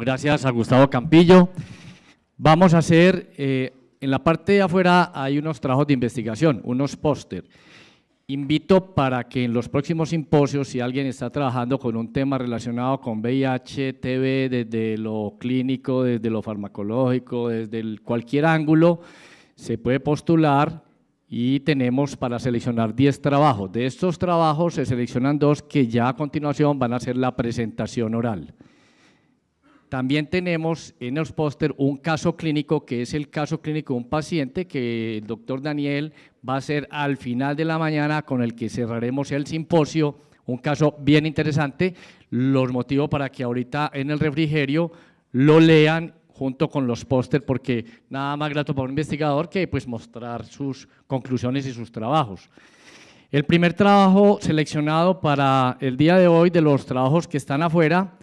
Gracias a Gustavo Campillo. Vamos a hacer, en la parte de afuera hay unos trabajos de investigación, unos póster. Invito para que en los próximos simposios, si alguien está trabajando con un tema relacionado con VIH, TB, desde lo clínico, desde lo farmacológico, desde cualquier ángulo, se puede postular y tenemos para seleccionar 10 trabajos. De estos trabajos se seleccionan 2 que ya a continuación van a hacer la presentación oral. También tenemos en los póster un caso clínico, que es el caso clínico de un paciente que el doctor Daniel va a hacer al final de la mañana, con el que cerraremos el simposio, un caso bien interesante. Los motivo para que ahorita en el refrigerio lo lean junto con los póster, porque nada más grato para un investigador que pues mostrar sus conclusiones y sus trabajos. El primer trabajo seleccionado para el día de hoy de los trabajos que están afuera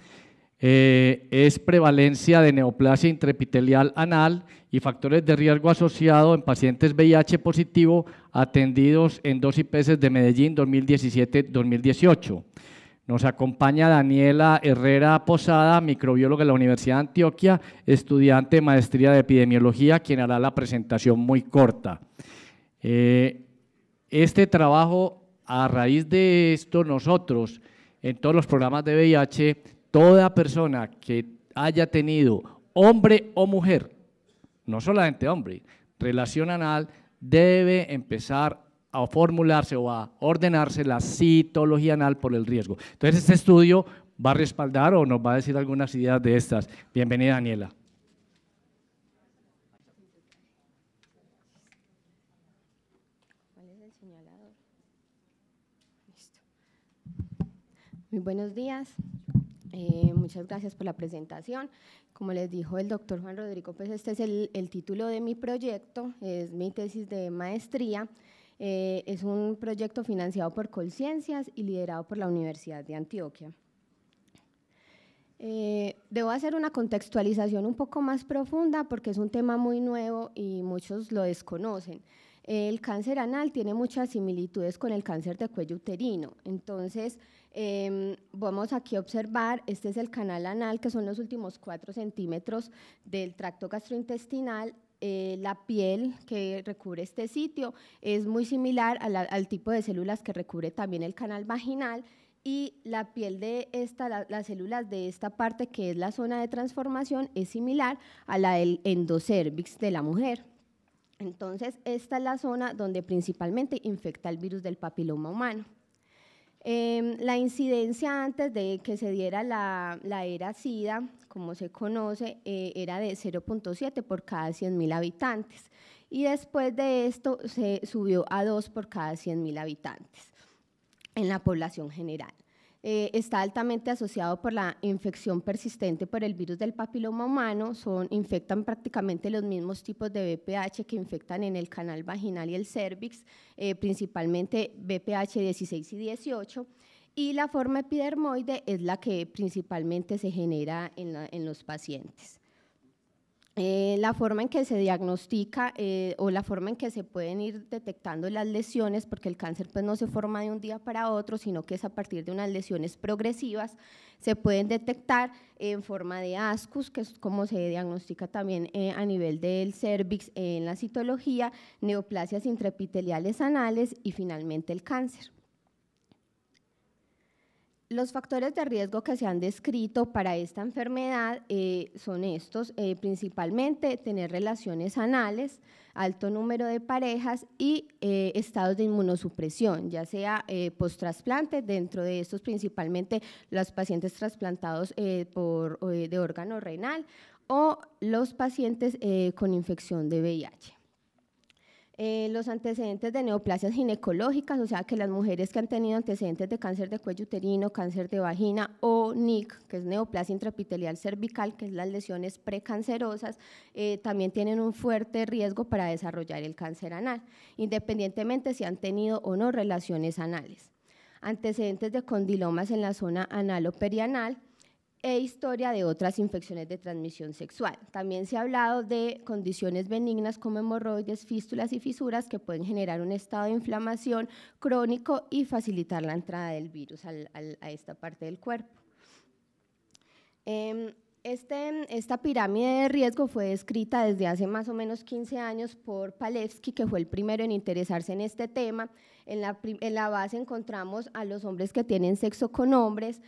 es prevalencia de neoplasia intraepitelial anal y factores de riesgo asociado en pacientes VIH positivo atendidos en 2 IPS de Medellín 2017-2018. Nos acompaña Daniela Herrera Posada, microbióloga de la Universidad de Antioquia, estudiante de maestría de epidemiología, quien hará la presentación muy corta. Este trabajo, a raíz de esto, nosotros en todos los programas de VIH, toda persona que haya tenido, hombre o mujer, no solamente hombre, relación anal, debe empezar a formularse o a ordenarse la citología anal por el riesgo. Entonces, este estudio va a respaldar o nos va a decir algunas ideas de estas. Bienvenida, Daniela. ¿Cuál es el señalador? Listo. Muy buenos días. Muchas gracias por la presentación. Como les dijo el doctor Juan Rodrigo, pues este es el título de mi proyecto, es mi tesis de maestría. Es un proyecto financiado por Colciencias y liderado por la Universidad de Antioquia. Debo hacer una contextualización un poco más profunda porque es un tema muy nuevo y muchos lo desconocen. El cáncer anal tiene muchas similitudes con el cáncer de cuello uterino. Entonces, vamos aquí a observar, este es el canal anal, que son los últimos 4 centímetros del tracto gastrointestinal. La piel que recubre este sitio es muy similar al tipo de células que recubre también el canal vaginal, y la piel de las células de esta parte, que es la zona de transformación, es similar a la del endocérvix de la mujer. Entonces, esta es la zona donde principalmente infecta el virus del papiloma humano. La incidencia antes de que se diera la era SIDA, como se conoce, era de 0.7 por cada 100.000 habitantes, y después de esto se subió a 2 por cada 100.000 habitantes en la población general. Está altamente asociado por la infección persistente por el virus del papiloma humano. Infectan prácticamente los mismos tipos de VPH que infectan en el canal vaginal y el cérvix, principalmente VPH 16 y 18, y la forma epidermoide es la que principalmente se genera en los pacientes. La forma en que se diagnostica o la forma en que se pueden ir detectando las lesiones, porque el cáncer pues no se forma de un día para otro, sino que es a partir de unas lesiones progresivas, se pueden detectar en forma de ascus, que es como se diagnostica también a nivel del cérvix en la citología, neoplasias intraepiteliales anales y finalmente el cáncer. Los factores de riesgo que se han descrito para esta enfermedad son estos, principalmente tener relaciones anales, alto número de parejas y estados de inmunosupresión, ya sea post-trasplante, dentro de estos principalmente los pacientes trasplantados de órgano renal o los pacientes con infección de VIH. Los antecedentes de neoplasias ginecológicas, o sea que las mujeres que han tenido antecedentes de cáncer de cuello uterino, cáncer de vagina o NIC, que es neoplasia intraepitelial cervical, que es las lesiones precancerosas, también tienen un fuerte riesgo para desarrollar el cáncer anal, independientemente si han tenido o no relaciones anales. Antecedentes de condilomas en la zona anal o perianal, e historia de otras infecciones de transmisión sexual. También se ha hablado de condiciones benignas como hemorroides, fístulas y fisuras que pueden generar un estado de inflamación crónico y facilitar la entrada del virus a esta parte del cuerpo. Esta pirámide de riesgo fue descrita desde hace más o menos 15 años por Palevsky, que fue el primero en interesarse en este tema. En la base encontramos a los hombres que tienen sexo con hombres,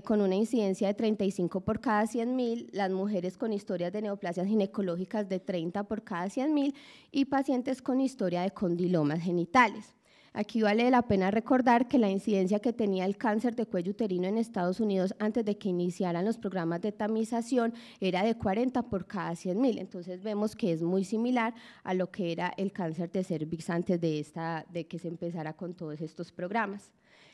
con una incidencia de 35 por cada 100.000, las mujeres con historias de neoplasias ginecológicas de 30 por cada 100.000 y pacientes con historia de condilomas genitales. Aquí vale la pena recordar que la incidencia que tenía el cáncer de cuello uterino en Estados Unidos antes de que iniciaran los programas de tamización era de 40 por cada 100.000, entonces vemos que es muy similar a lo que era el cáncer de cervix antes de que se empezara con todos estos programas.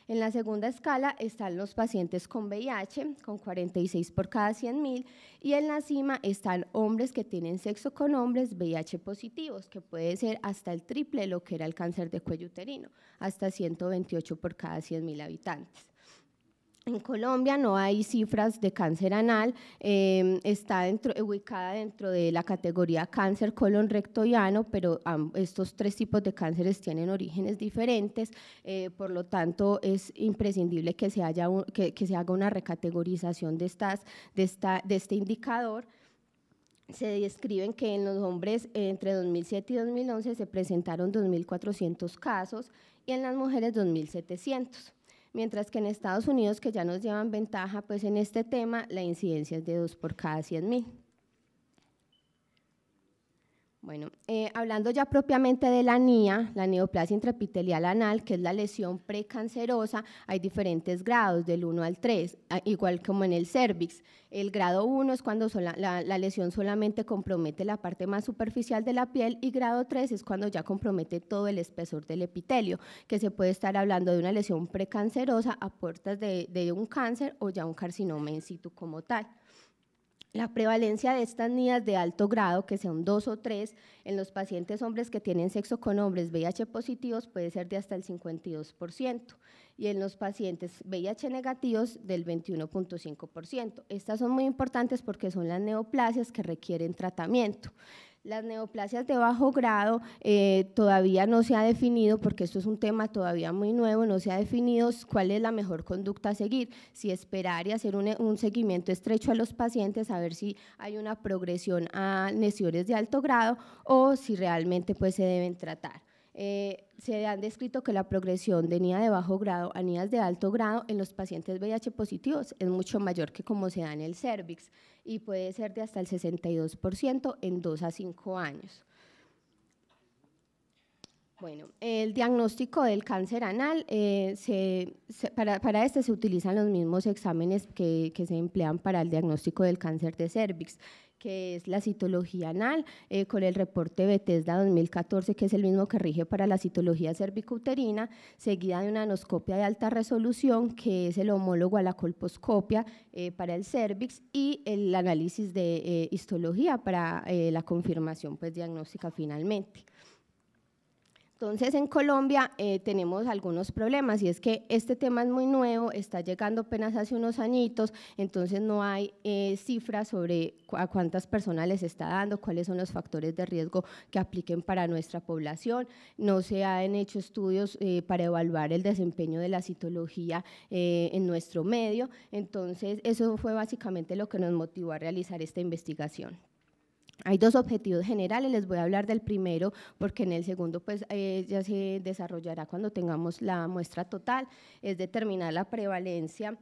En la segunda escala están los pacientes con VIH, con 46 por cada 100.000, y en la cima están hombres que tienen sexo con hombres VIH positivos, que puede ser hasta el triple de lo que era el cáncer de cuello uterino, hasta 128 por cada 100.000 habitantes. En Colombia no hay cifras de cáncer anal, está ubicada dentro de la categoría cáncer colon recto y ano, pero estos tres tipos de cánceres tienen orígenes diferentes, por lo tanto es imprescindible que se haga una recategorización de este indicador. Se describen que en los hombres entre 2007 y 2011 se presentaron 2.400 casos y en las mujeres 2.700. Mientras que en Estados Unidos, que ya nos llevan ventaja pues en este tema, la incidencia es de 2 por cada 100.000. Bueno, hablando ya propiamente de la NIA, la neoplasia intraepitelial anal, que es la lesión precancerosa, hay diferentes grados, del 1 al 3, igual como en el cervix. El grado 1 es cuando la lesión solamente compromete la parte más superficial de la piel, y grado 3 es cuando ya compromete todo el espesor del epitelio, que se puede estar hablando de una lesión precancerosa a puertas de un cáncer o ya un carcinoma in situ como tal. La prevalencia de estas NIAs de alto grado, que sean 2 o 3, en los pacientes hombres que tienen sexo con hombres VIH positivos puede ser de hasta el 52%, y en los pacientes VIH negativos del 21.5%. Estas son muy importantes porque son las neoplasias que requieren tratamiento. Las neoplasias de bajo grado todavía no se ha definido, porque esto es un tema todavía muy nuevo, no se ha definido cuál es la mejor conducta a seguir, si esperar y hacer un seguimiento estrecho a los pacientes, a ver si hay una progresión a lesiones de alto grado o si realmente pues se deben tratar. Se han descrito que la progresión de NIA de bajo grado a NIAs de alto grado en los pacientes VIH positivos es mucho mayor que como se da en el cervix, y puede ser de hasta el 62% en 2 a 5 años. Bueno, el diagnóstico del cáncer anal, para este se utilizan los mismos exámenes que se emplean para el diagnóstico del cáncer de cervix, que es la citología anal, con el reporte Bethesda 2014, que es el mismo que rige para la citología cervicouterina, seguida de una anoscopia de alta resolución, que es el homólogo a la colposcopia para el cervix, y el análisis de histología para la confirmación pues, diagnóstica finalmente. Entonces, en Colombia tenemos algunos problemas, y es que este tema es muy nuevo, está llegando apenas hace unos añitos, entonces no hay cifras sobre a cuántas personas les está dando, cuáles son los factores de riesgo que apliquen para nuestra población. No se han hecho estudios para evaluar el desempeño de la citología en nuestro medio, entonces eso fue básicamente lo que nos motivó a realizar esta investigación. Hay dos objetivos generales, les voy a hablar del primero porque en el segundo pues ya se desarrollará cuando tengamos la muestra total, es determinar la prevalencia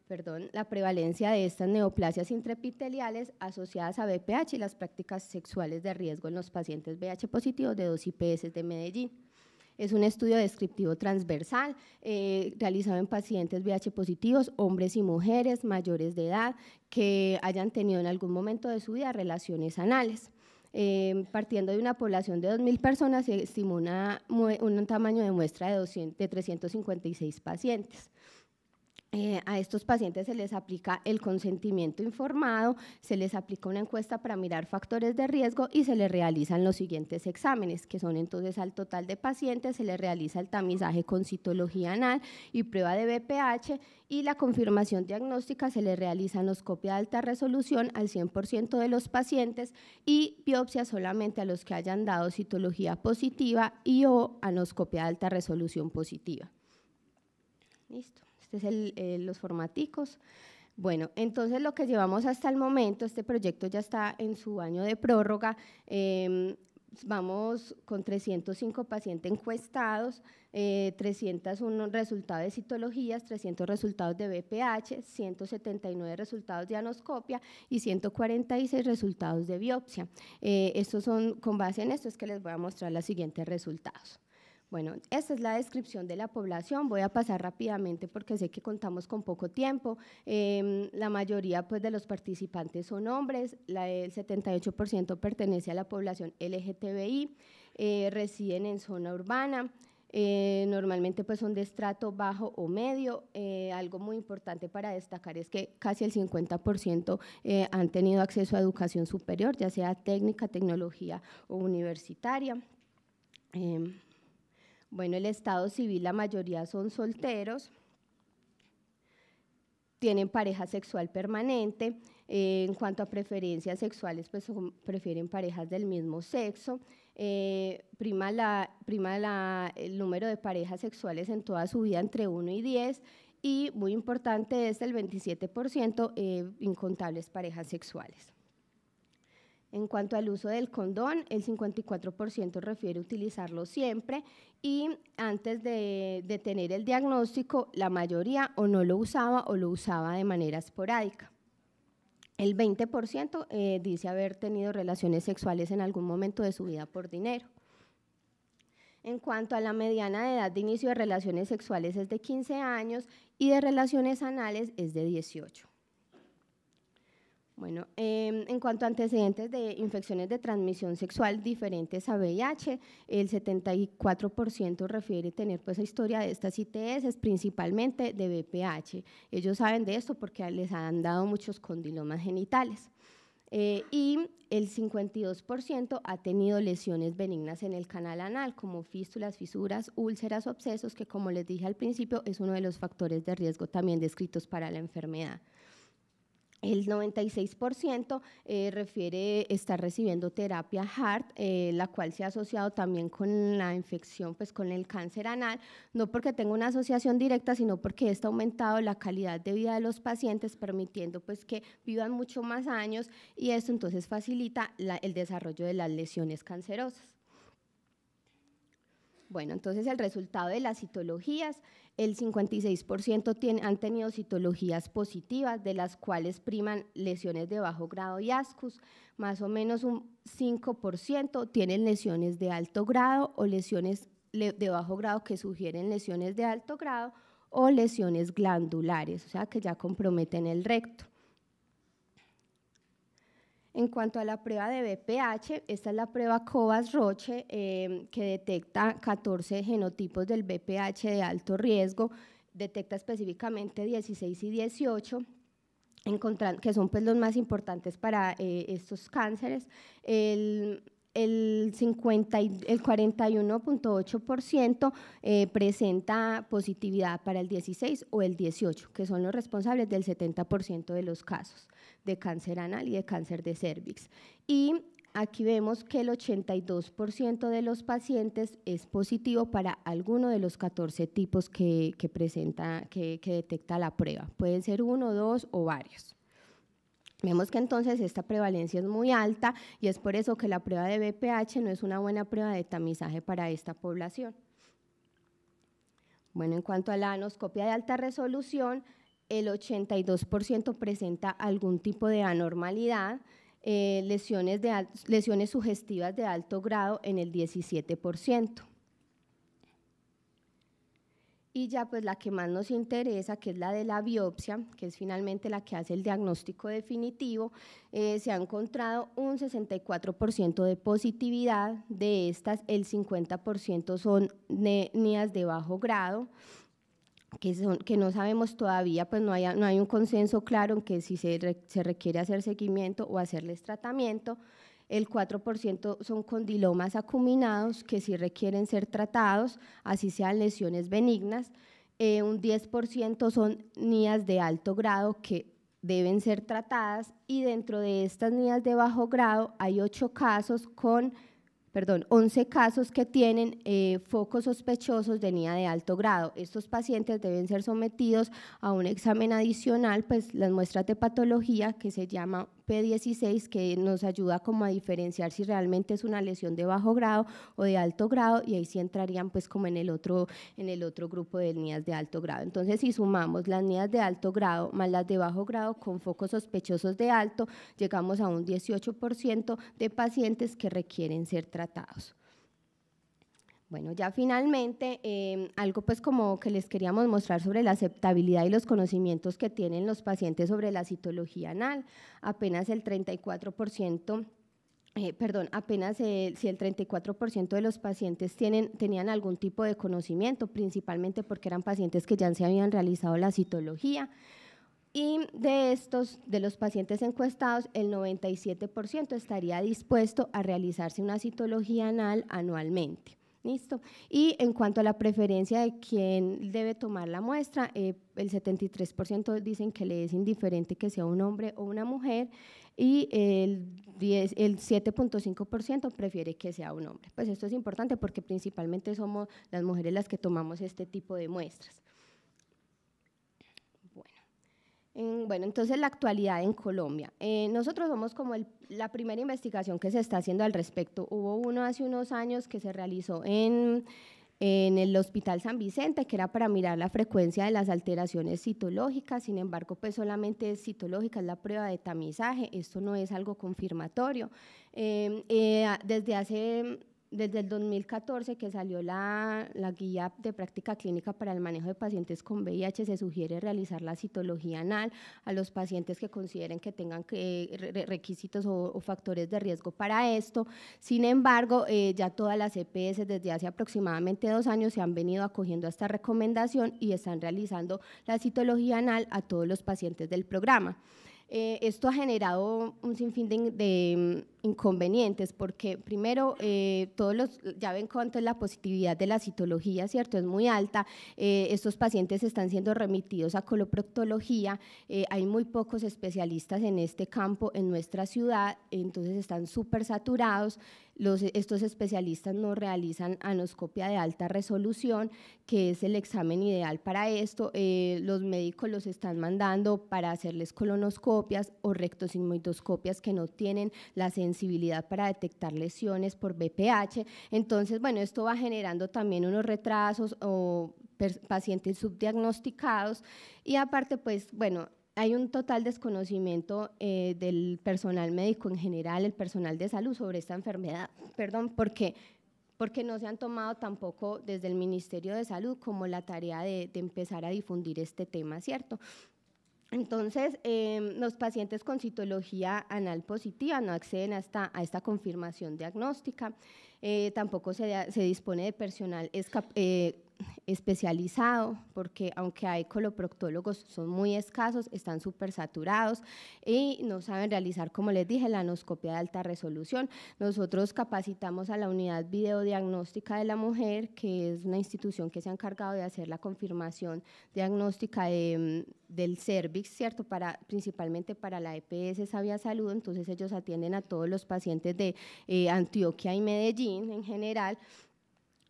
de estas neoplasias intraepiteliales asociadas a BPH y las prácticas sexuales de riesgo en los pacientes VIH positivos de 2 IPS de Medellín. Es un estudio descriptivo transversal realizado en pacientes VIH positivos, hombres y mujeres mayores de edad que hayan tenido en algún momento de su vida relaciones anales. Partiendo de una población de 2.000 personas, se estimó un tamaño de muestra de 356 pacientes. A estos pacientes se les aplica el consentimiento informado, se les aplica una encuesta para mirar factores de riesgo y se les realizan los siguientes exámenes, que son entonces al total de pacientes, se les realiza el tamizaje con citología anal y prueba de BPH, y la confirmación diagnóstica se les realiza anoscopia de alta resolución al 100% de los pacientes y biopsia solamente a los que hayan dado citología positiva y o anoscopia de alta resolución positiva. Listo. Este es los formaticos. Bueno, entonces lo que llevamos hasta el momento, este proyecto ya está en su año de prórroga, vamos con 305 pacientes encuestados, 301 resultados de citologías, 300 resultados de BPH, 179 resultados de anoscopia y 146 resultados de biopsia. Estos son, con base en esto es que les voy a mostrar los siguientes resultados. Bueno, esta es la descripción de la población, voy a pasar rápidamente porque sé que contamos con poco tiempo. La mayoría pues, de los participantes son hombres, el 78% pertenece a la población LGTBI, residen en zona urbana, normalmente pues, son de estrato bajo o medio. Algo muy importante para destacar es que casi el 50% han tenido acceso a educación superior, ya sea técnica, tecnología o universitaria. Bueno, el estado civil, la mayoría son solteros, tienen pareja sexual permanente, en cuanto a preferencias sexuales, pues prefieren parejas del mismo sexo, prima el número de parejas sexuales en toda su vida entre 1 y 10, y muy importante es el 27% incontables parejas sexuales. En cuanto al uso del condón, el 54% refiere utilizarlo siempre y antes de tener el diagnóstico, la mayoría o no lo usaba o lo usaba de manera esporádica. El 20% dice haber tenido relaciones sexuales en algún momento de su vida por dinero. En cuanto a la mediana de edad de inicio de relaciones sexuales es de 15 años y de relaciones anales es de 18. Bueno, en cuanto a antecedentes de infecciones de transmisión sexual diferentes a VIH, el 74% refiere tener pues historia de estas ITS, principalmente de VPH. Ellos saben de esto porque les han dado muchos condilomas genitales. Y el 52% ha tenido lesiones benignas en el canal anal, como fístulas, fisuras, úlceras o abscesos, que como les dije al principio, es uno de los factores de riesgo también descritos para la enfermedad. El 96% refiere estar recibiendo terapia HAART, la cual se ha asociado también con la infección, pues con el cáncer anal, no porque tenga una asociación directa, sino porque esto ha aumentado la calidad de vida de los pacientes, permitiendo pues que vivan mucho más años y esto entonces facilita el desarrollo de las lesiones cancerosas. Bueno, entonces el resultado de las citologías, el 56% han tenido citologías positivas, de las cuales priman lesiones de bajo grado y ascus, más o menos un 5% tienen lesiones de alto grado o lesiones de bajo grado que sugieren lesiones de alto grado o lesiones glandulares, o sea que ya comprometen el recto. En cuanto a la prueba de BPH, esta es la prueba Covas-Roche que detecta 14 genotipos del BPH de alto riesgo, detecta específicamente 16 y 18, que son pues, los más importantes para estos cánceres. El 41.8% presenta positividad para el 16 o el 18, que son los responsables del 70% de los casos de cáncer anal y de cáncer de cervix. Y aquí vemos que el 82% de los pacientes es positivo para alguno de los 14 tipos que detecta la prueba. Pueden ser 1, 2 o varios. Vemos que entonces esta prevalencia es muy alta y es por eso que la prueba de BPH no es una buena prueba de tamizaje para esta población. Bueno, en cuanto a la anoscopia de alta resolución, el 82% presenta algún tipo de anormalidad, lesiones sugestivas de alto grado en el 17%. Y ya pues la que más nos interesa, que es la de la biopsia, que es finalmente la que hace el diagnóstico definitivo, se ha encontrado un 64% de positividad, de estas el 50% son NIAs de bajo grado, que no sabemos todavía, pues no hay un consenso claro en que si se requiere hacer seguimiento o hacerles tratamiento. El 4% son condilomas acuminados que sí requieren ser tratados, así sean lesiones benignas. Un 10% son NIAs de alto grado que deben ser tratadas y dentro de estas NIAs de bajo grado hay 8 casos con 11 casos que tienen focos sospechosos de NIA de alto grado. Estos pacientes deben ser sometidos a un examen adicional, pues las muestras de patología que se llama P16, que nos ayuda como a diferenciar si realmente es una lesión de bajo grado o de alto grado, y ahí sí entrarían pues como en el otro grupo de NIAs de alto grado. Entonces, si sumamos las NIAs de alto grado más las de bajo grado con focos sospechosos de alto, llegamos a un 18% de pacientes que requieren ser tratados. Bueno, ya finalmente, algo pues como que les queríamos mostrar sobre la aceptabilidad y los conocimientos que tienen los pacientes sobre la citología anal. Apenas el 34%, si el 34% de los pacientes tenían algún tipo de conocimiento, principalmente porque eran pacientes que ya se habían realizado la citología. Y de los pacientes encuestados, el 97% estaría dispuesto a realizarse una citología anal anualmente. ¿Listo? Y en cuanto a la preferencia de quién debe tomar la muestra, el 73% dicen que le es indiferente que sea un hombre o una mujer, y el 7.5% prefiere que sea un hombre. Pues esto es importante porque principalmente somos las mujeres las que tomamos este tipo de muestras. Bueno, entonces la actualidad en Colombia. Nosotros somos como la primera investigación que se está haciendo al respecto. Hubo uno hace unos años que se realizó en el Hospital San Vicente, que era para mirar la frecuencia de las alteraciones citológicas. Sin embargo, pues solamente es citológica, es la prueba de tamizaje, esto no es algo confirmatorio. Desde el 2014 que salió la guía de práctica clínica para el manejo de pacientes con VIH, se sugiere realizar la citología anal a los pacientes que consideren que tengan requisitos o factores de riesgo para esto. Sin embargo, ya todas las EPS desde hace aproximadamente 2 años se han venido acogiendo a esta recomendación y están realizando la citología anal a todos los pacientes del programa. Esto ha generado un sinfín de inconvenientes, porque primero, ya ven cuánto es la positividad de la citología, ¿cierto? Es muy alta. Estos pacientes están siendo remitidos a coloproctología, hay muy pocos especialistas en este campo en nuestra ciudad, entonces están súper saturados. Estos especialistas no realizan anoscopia de alta resolución, que es el examen ideal para esto. Los médicos los están mandando para hacerles colonoscopias o rectosigmoidoscopias que no tienen la sensibilidad para detectar lesiones por BPH. Entonces, bueno, esto va generando también unos retrasos o pacientes subdiagnosticados, y aparte, pues, bueno, hay un total desconocimiento del personal médico en general, el personal de salud sobre esta enfermedad, porque no se han tomado tampoco desde el Ministerio de Salud como la tarea de empezar a difundir este tema, ¿cierto? Entonces, los pacientes con citología anal positiva no acceden a esta confirmación diagnóstica, tampoco se dispone de personal especializado, porque aunque hay coloproctólogos, son muy escasos, están súper saturados y no saben realizar, como les dije, la anoscopia de alta resolución. Nosotros capacitamos a la unidad videodiagnóstica de la mujer, que es una institución que se ha encargado de hacer la confirmación diagnóstica del cervix, ¿cierto? Principalmente para la EPS Sabia Salud. Entonces ellos atienden a todos los pacientes de Antioquia y Medellín en general.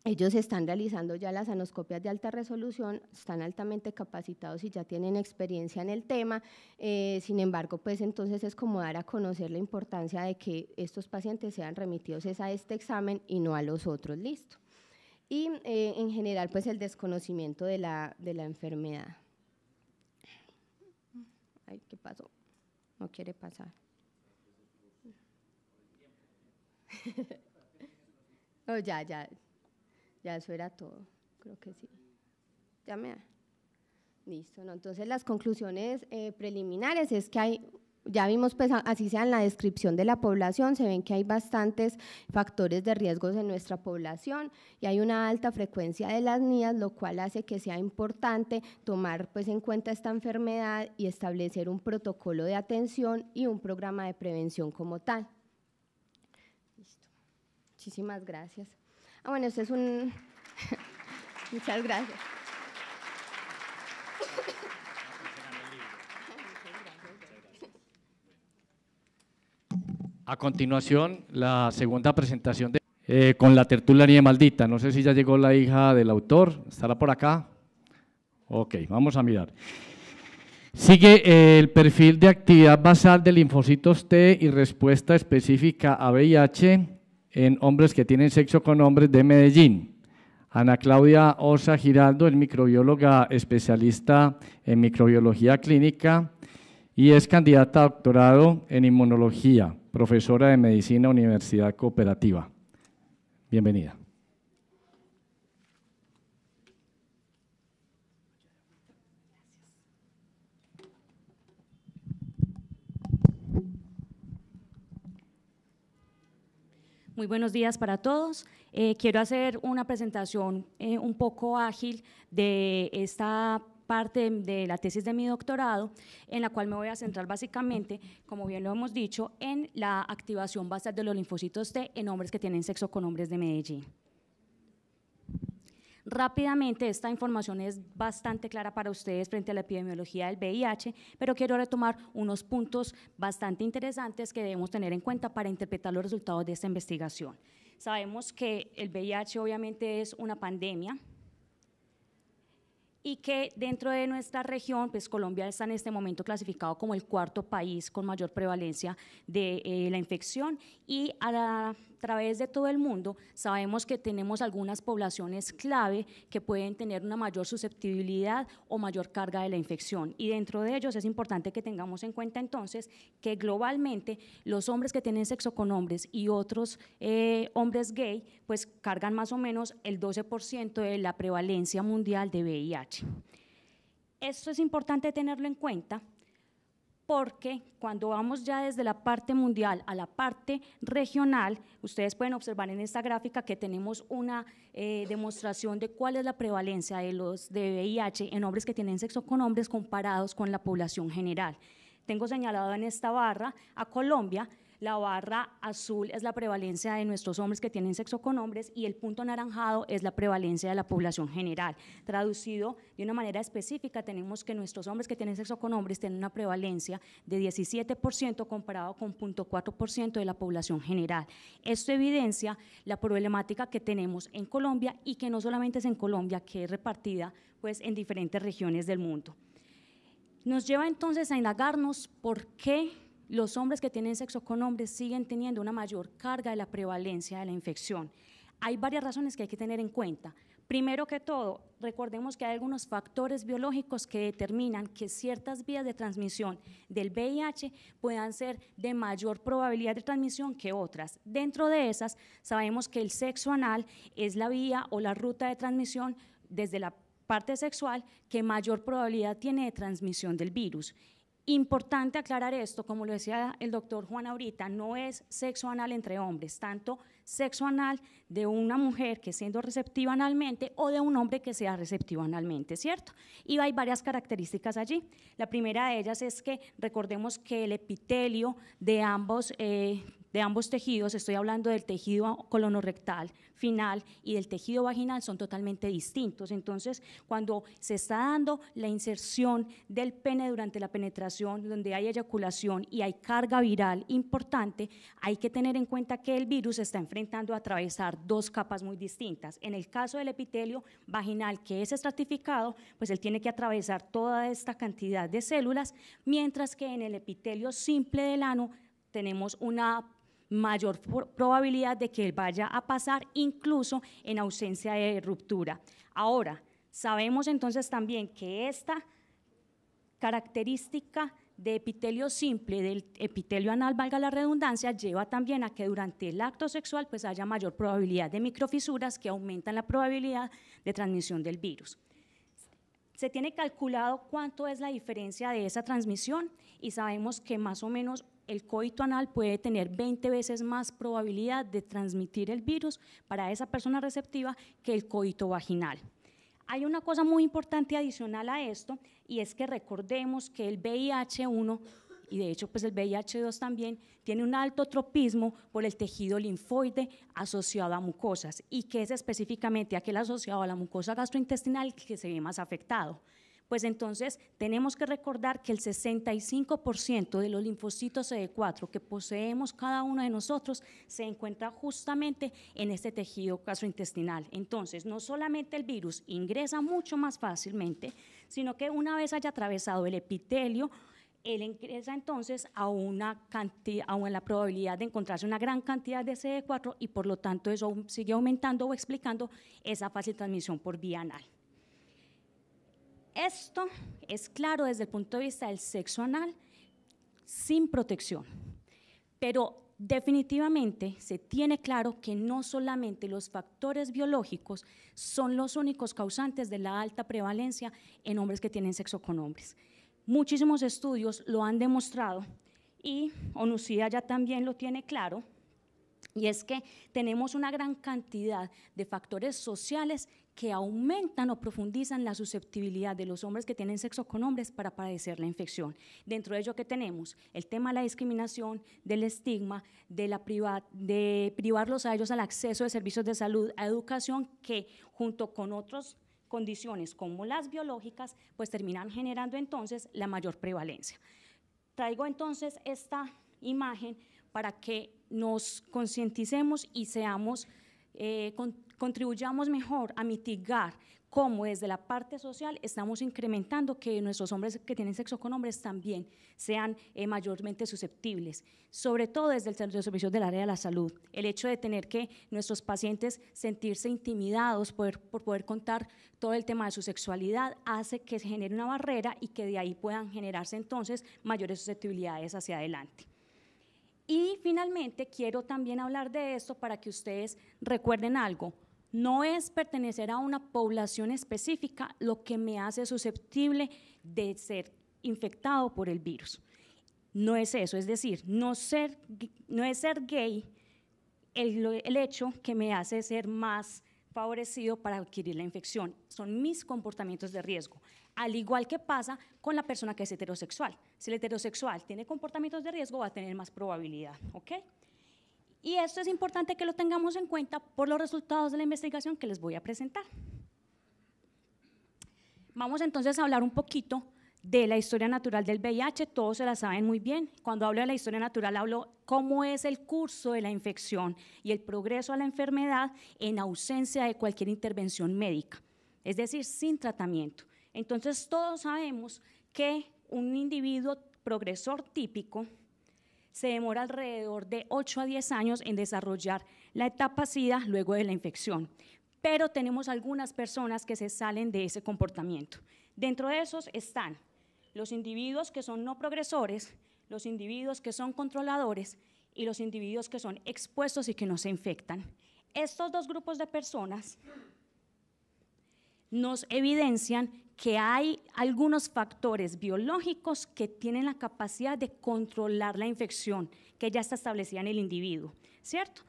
Ellos están realizando ya las anoscopias de alta resolución, están altamente capacitados y ya tienen experiencia en el tema. Sin embargo, pues entonces es como dar a conocer la importancia de que estos pacientes sean remitidos a este examen y no a los otros. Listo. Y en general, pues el desconocimiento de la enfermedad. Ay, ¿qué pasó? No quiere pasar. Oh, ya, eso era todo, creo que sí. Ya me da. Listo, ¿no? Entonces las conclusiones preliminares es que ya vimos, pues así sea en la descripción de la población, se ven que hay bastantes factores de riesgos en nuestra población y hay una alta frecuencia de las NIAs, lo cual hace que sea importante tomar pues en cuenta esta enfermedad y establecer un protocolo de atención y un programa de prevención como tal. Listo. Muchísimas gracias. Bueno, este es un… Muchas gracias. A continuación, la segunda presentación de con la tertulia maldita. No sé si ya llegó la hija del autor, ¿estará por acá? Ok, vamos a mirar. Sigue el perfil de actividad basal de linfocitos T y respuesta específica a VIH en hombres que tienen sexo con hombres de Medellín. Ana Claudia Osa Giraldo es microbióloga especialista en microbiología clínica y es candidata a doctorado en inmunología, profesora de medicina Universidad Cooperativa. Bienvenida. Muy buenos días para todos. Quiero hacer una presentación un poco ágil de esta parte de la tesis de mi doctorado, en la cual me voy a centrar básicamente, como bien lo hemos dicho, en la activación basal de los linfocitos T en hombres que tienen sexo con hombres de Medellín. Rápidamente, esta información es bastante clara para ustedes frente a la epidemiología del VIH, pero quiero retomar unos puntos bastante interesantes que debemos tener en cuenta para interpretar los resultados de esta investigación. Sabemos que el VIH obviamente es una pandemia y que dentro de nuestra región, pues Colombia está en este momento clasificado como el cuarto país con mayor prevalencia de la infección, y a través de todo el mundo sabemos que tenemos algunas poblaciones clave que pueden tener una mayor susceptibilidad o mayor carga de la infección, y dentro de ellos es importante que tengamos en cuenta entonces que globalmente los hombres que tienen sexo con hombres y otros hombres gay pues cargan más o menos el 12% de la prevalencia mundial de VIH. Esto es importante tenerlo en cuenta porque cuando vamos ya desde la parte mundial a la parte regional, ustedes pueden observar en esta gráfica que tenemos una demostración de cuál es la prevalencia de VIH en hombres que tienen sexo con hombres comparados con la población general. Tengo señalado en esta barra a Colombia. La barra azul es la prevalencia de nuestros hombres que tienen sexo con hombres y el punto anaranjado es la prevalencia de la población general. Traducido de una manera específica, tenemos que nuestros hombres que tienen sexo con hombres tienen una prevalencia de 17% comparado con 0.4% de la población general. Esto evidencia la problemática que tenemos en Colombia y que no solamente es en Colombia, que es repartida pues, en diferentes regiones del mundo. Nos lleva entonces a indagarnos por qué los hombres que tienen sexo con hombres siguen teniendo una mayor carga de la prevalencia de la infección. Hay varias razones que hay que tener en cuenta. Primero que todo, recordemos que hay algunos factores biológicos que determinan que ciertas vías de transmisión del VIH puedan ser de mayor probabilidad de transmisión que otras. Dentro de esas, sabemos que el sexo anal es la vía o la ruta de transmisión desde la parte sexual que mayor probabilidad tiene de transmisión del virus. Importante aclarar esto, como lo decía el doctor Juan ahorita, no es sexo anal entre hombres, tanto sexo anal de una mujer que siendo receptiva analmente o de un hombre que sea receptivo analmente, ¿cierto? Y hay varias características allí. La primera de ellas es que recordemos que el epitelio de ambos tejidos, estoy hablando del tejido colonorrectal final y del tejido vaginal, son totalmente distintos. Entonces, cuando se está dando la inserción del pene durante la penetración, donde hay eyaculación y hay carga viral importante, hay que tener en cuenta que el virus se está enfrentando a atravesar dos capas muy distintas. En el caso del epitelio vaginal, que es estratificado, pues él tiene que atravesar toda esta cantidad de células, mientras que en el epitelio simple del ano tenemos una mayor probabilidad de que él vaya a pasar incluso en ausencia de ruptura. Ahora, sabemos entonces también que esta característica de epitelio simple, del epitelio anal, valga la redundancia, lleva también a que durante el acto sexual pues haya mayor probabilidad de microfisuras que aumentan la probabilidad de transmisión del virus. Se tiene calculado cuánto es la diferencia de esa transmisión y sabemos que más o menos el coito anal puede tener 20 veces más probabilidad de transmitir el virus para esa persona receptiva que el coito vaginal. Hay una cosa muy importante adicional a esto y es que recordemos que el VIH-1 y de hecho pues el VIH-2 también tiene un alto tropismo por el tejido linfoide asociado a mucosas y que es específicamente aquel asociado a la mucosa gastrointestinal que se ve más afectado. Pues entonces tenemos que recordar que el 65% de los linfocitos CD4 que poseemos cada uno de nosotros se encuentra justamente en este tejido gastrointestinal. Entonces, no solamente el virus ingresa mucho más fácilmente, sino que una vez haya atravesado el epitelio, él ingresa entonces a la probabilidad de encontrarse una gran cantidad de CD4 y por lo tanto eso sigue aumentando o explicando esa fácil transmisión por vía anal. Esto es claro desde el punto de vista del sexo anal sin protección, pero definitivamente se tiene claro que no solamente los factores biológicos son los únicos causantes de la alta prevalencia en hombres que tienen sexo con hombres. Muchísimos estudios lo han demostrado y Onucida ya también lo tiene claro, y es que tenemos una gran cantidad de factores sociales que aumentan o profundizan la susceptibilidad de los hombres que tienen sexo con hombres para padecer la infección. Dentro de ello que tenemos el tema de la discriminación, del estigma, de privarlos a ellos al acceso de servicios de salud, a educación, que junto con otras condiciones como las biológicas, pues terminan generando entonces la mayor prevalencia. Traigo entonces esta imagen para que nos concienticemos y contribuyamos mejor a mitigar cómo desde la parte social estamos incrementando que nuestros hombres que tienen sexo con hombres también sean mayormente susceptibles, sobre todo desde el centro de servicios del área de la salud. El hecho de tener que nuestros pacientes sentirse intimidados por poder contar todo el tema de su sexualidad hace que se genere una barrera y que de ahí puedan generarse entonces mayores susceptibilidades hacia adelante. Y finalmente quiero también hablar de esto para que ustedes recuerden algo. No es pertenecer a una población específica lo que me hace susceptible de ser infectado por el virus. No es eso, es decir, no es ser gay el hecho que me hace ser más favorecido para adquirir la infección. Son mis comportamientos de riesgo. Al igual que pasa con la persona que es heterosexual. Si el heterosexual tiene comportamientos de riesgo, va a tener más probabilidad, ¿ok? Y esto es importante que lo tengamos en cuenta por los resultados de la investigación que les voy a presentar. Vamos entonces a hablar un poquito de la historia natural del VIH, todos se la saben muy bien. Cuando hablo de la historia natural, hablo cómo es el curso de la infección y el progreso a la enfermedad en ausencia de cualquier intervención médica, es decir, sin tratamiento. Entonces, todos sabemos que un individuo progresor típico se demora alrededor de 8 a 10 años en desarrollar la etapa SIDA luego de la infección, pero tenemos algunas personas que se salen de ese comportamiento. Dentro de esos están los individuos que son no progresores, los individuos que son controladores y los individuos que son expuestos y que no se infectan. Estos dos grupos de personas nos evidencian que hay algunos factores biológicos que tienen la capacidad de controlar la infección que ya está establecida en el individuo, ¿cierto?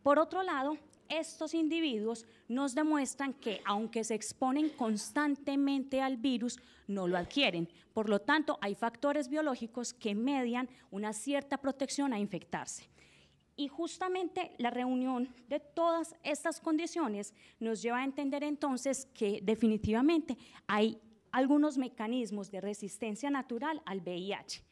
Por otro lado, estos individuos nos demuestran que aunque se exponen constantemente al virus, no lo adquieren. Por lo tanto, hay factores biológicos que median una cierta protección a infectarse. Y justamente la reunión de todas estas condiciones nos lleva a entender entonces que definitivamente hay algunos mecanismos de resistencia natural al VIH.